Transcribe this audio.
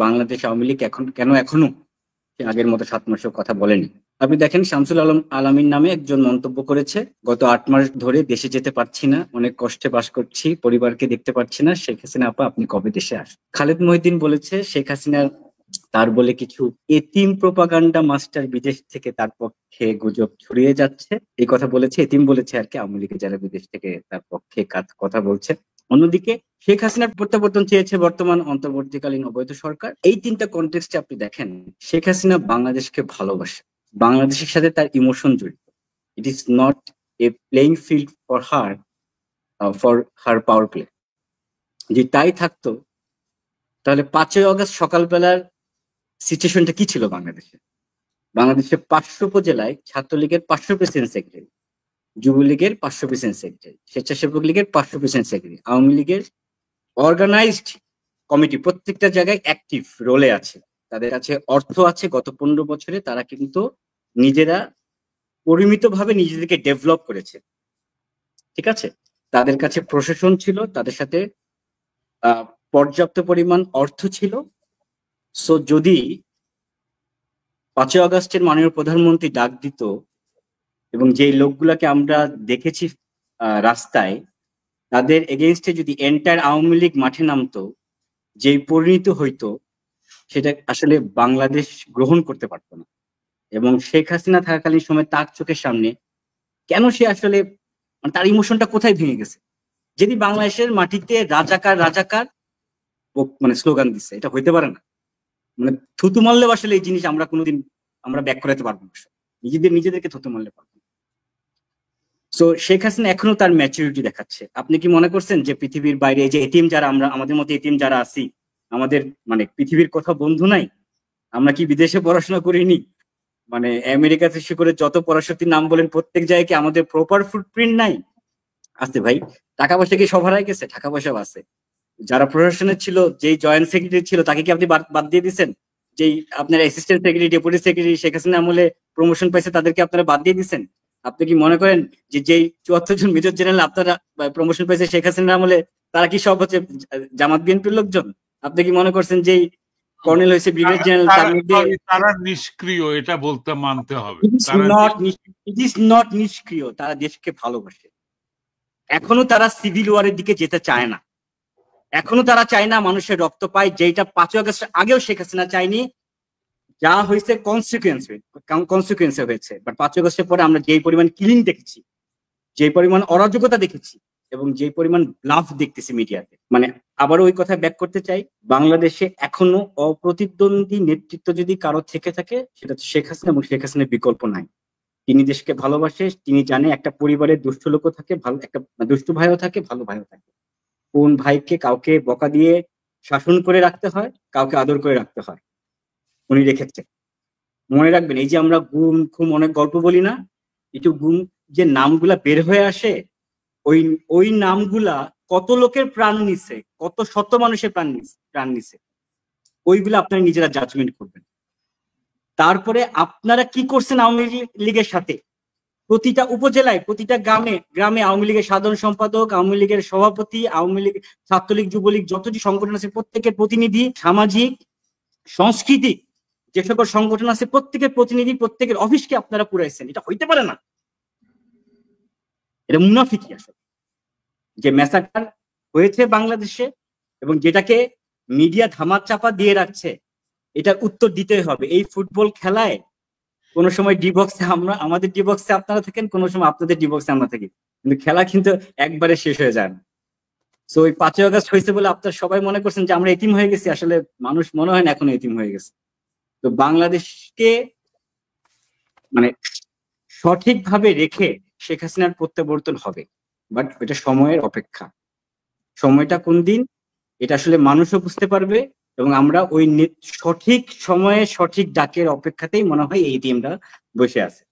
বাংলাদেশ আওয়ামী লীগ এখনো আগের মতো 7 মাসের কথা বলেনি। আপনি দেখেন শামসুল আলামিন নামে একজন মন্তব্য করেছে, গত 8 মাস ধরে দেশে যেতে পারছি না, অনেক কষ্টে বাস করছি, পরিবারকে দেখতে পাচ্ছি না, শেখ হাসিনা আপা আপনি কবে দেশে আসেন। খালেদ মহিউদ্দিন বলেছে শেখ হাসিনা তার বলে কিছু এতিম প্রোপাগান্ডা মাস্টার বিদেশ থেকে তার পক্ষে গুজব ছড়িয়ে যাচ্ছে, এই কথা বলেছে। এতিম বলেছে আর কি, আওয়ামী লীগের যারা বিদেশ থেকে তার পক্ষে কথা বলছে। অন্যদিকে শেখ হাসিনার প্রত্যাবর্তন চেয়েছে বর্তমান অন্তর্বর্তীকালীন অবৈধ সরকার। এই তিনটা কনটেক্সটে আপনি দেখেন শেখ হাসিনা বাংলাদেশকে ভালোবাসে, বাংলাদেশের সাথে তার ইমোশন জড়িত। It is not a playing field for her power play. যে তাই থাকতো তাহলে 5ই অগস্ট সকালবেলার সিচুয়েশনটা কি ছিল বাংলাদেশে? বাংলাদেশের 500 উপজেলায় ছাত্রলীগের 500% সেক্রেটারি, যুবলীগের 500% সেক্রেটারি, স্বেচ্ছাসেবক লীগের 500% সেক্রেটারি, আওয়ামী লীগের অর্গানাইজড কমিটি প্রত্যেকটা জায়গায় অ্যাক্টিভ রোলে আছে, তাদের কাছে অর্থ আছে। গত 15 বছরে তারা কিন্তু নিজেরা পরিমিতভাবে নিজেদেরকে ডেভেলপ করেছে, ঠিক আছে। তাদের কাছে প্রশাসন ছিল, তাদের সাথে পর্যাপ্ত পরিমাণ অর্থ ছিল। সো যদি 5ই অগস্টের মাননীয় প্রধানমন্ত্রী ডাক দিত এবং যে লোকগুলাকে আমরা দেখেছি রাস্তায়, তাদের এগেইনস্টে যদি এন্টায়ার আওয়ামী লীগ মাঠে নামতো, যেই পরিণত হইতো সেটা আসলে বাংলাদেশ গ্রহণ করতে পারতো না। এবং শেখ হাসিনা থাকাকালীন সময় তার চোখের সামনে কেন সে আসলে তার ইমোশনটা কোথায় ভেঙে গেছে? যদি বাংলাদেশের মাটিতে রাজাকার রাজাকার মানে স্লোগান দিচ্ছে, এটা হইতে পারে না। মানে থুতু মারলেও আসলে এই জিনিস আমরা কোনোদিন আমরা ব্যাক করাতে পারবো না, নিজেদেরকে থুতু মারলে পারবো। সো শেখ হাসিনা এখনো তার ম্যাচুরিটি দেখাচ্ছে। আপনি কি মনে করছেন যে পৃথিবীর বাইরে এই যে এতিম যারা আমাদের মতো এতিম যারা আছি, আমাদের মানে পৃথিবীর কথা বন্ধু নাই? আমরা কি বিদেশে পড়াশোনা করিনি? মানে আমেরিকা থেকে করে যত পড়াশক্তির নাম বলেন প্রত্যেক জায়গায় কি আমাদের প্রপার ফুটপ্রিন্ট নাই? আছে ভাই। টাকা পয়সা কি সব হারাই গেছে? টাকা পয়সাও আছে। যারা প্রশাসনের ছিল, যেই জয়েন্ট সেক্রেটারি ছিল তাকে কি আপনি বাদ দিয়ে দিচ্ছেন? যেই আপনার assistant secretary, deputy secretary Sheikh Hasina আমলে প্রমোশন পাইছে তাদেরকে আপনারা বাদ দিয়ে দিচ্ছেন? আপনি কি মনে করেন যে যেই 74 জন মেজর জেনারেল আপনারা প্রমোশন পাইছে শেখ হাসিনা আমলে, তারা কি সব হচ্ছে জামাত বিএনপির লোকজন? আপনি কি মনে করছেন যেই কর্নেল হয়েছে ব্রিগেডিয়ার জেনারেল তার মধ্যে তারা নিষ্ক্রিয়? এটা বলতে মানতে হবে। ইট ইজ নট নিষ্ক্রিয়, তারা দেশকে ভালোবাসে। এখনো তারা সিভিল ওয়ারের দিকে যেতে চায় না, এখনো তারা চায় না মানুষের রক্ত পায়, যেটা 5ই আগস্ট আগেও শেখ হাসিনা চায়নি। যা হয়েছে কনসিকুয়েন্সে হয়েছে, বাট 5ই আগস্টের পরে আমরা যেই পরিমাণ কিলিং দেখেছি, যে পরিমাণ অরাজকতা দেখেছি এবং যে পরিমাণ ব্লাফ দেখতেছি মিডিয়াতে, মানে আবারও ওই কথা ব্যাক করতে চাই, বাংলাদেশে এখনো অপ্রতিদ্বন্দ্বী নেতৃত্ব যদি কারো থেকে থাকে সেটা হচ্ছে শেখ হাসিনা, এবং শেখ হাসিনার বিকল্প নাই। তিনি দেশকে ভালোবাসে, তিনি জানে একটা পরিবারের দুষ্ট লোকও থাকে, ভালো একটা দুষ্টু ভাইও থাকে, ভালো ভাইও থাকে। কোন ভাইকে কাউকে বকা দিয়ে শাসন করে রাখতে হয়, কাউকে আদর করে রাখতে হয়, উনি রেখেছে। মনে রাখবেন, এই যে আমরা গুম খুম অনেক গল্প বলি না, একটু গুম যে নামগুলা বের হয়ে আসে, ওই নামগুলা কত লোকের প্রাণ নিছে, কত শত মানুষের প্রাণ নিছে, ওইগুলা আপনারা নিজেরা জাজমেন্ট করবেন। তারপরে আপনারা কি করছেন আওয়ামী লীগের সাথে? প্রতিটা উপজেলায়, প্রতিটা গ্রামে আওয়ামী লীগের সাধারণ সম্পাদক, আওয়ামী লীগের সভাপতি, আওয়ামী লীগ, ছাত্রলীগ, যুবলীগ, যতটি সংগঠন আছে প্রত্যেকের প্রতিনিধি, সামাজিক সাংস্কৃতিক যে সকল সংগঠন আছে প্রত্যেকের প্রতিনিধি, প্রত্যেকের অফিসকে আপনারা পুরাইছেন। এটা হইতে পারে না, এটা মুনাফিকি আসলে। যে ম্যাসাকার হয়েছে বাংলাদেশে এবং যেটাকে মিডিয়া ধামাচাপা দিয়ে রাখছে, এটার উত্তর দিতে হবে। এই ফুটবল খেলায় কোনো সময় ডিবক্সে আমাদের ডিবক্সে আপনারা থাকেন, কোনো সময় আপনাদের ডিবক্সে আমরা থাকি, কিন্তু খেলা কিন্তু একবারে শেষ হয়ে যায় না। তো ওই 5ই আগস্ট হয়েছে বলে আপনারা সবাই মনে করছেন যে আমরা এতিম হয়ে গেছি, আসলে মানুষ মনে হয় না এখনো এতিম হয়ে গেছে। তো বাংলাদেশকে মানে সঠিকভাবে রেখে শেখ হাসিনার প্রত্যাবর্তন হবে, বাট এটা সময়ের অপেক্ষা। সময়টা কোন দিন এটা আসলে মানুষও বুঝতে পারবে, এবং আমরা ওই সঠিক সময়ে সঠিক ডাকের অপেক্ষাতেই মনে হয় এই টিমটা বসে আছে।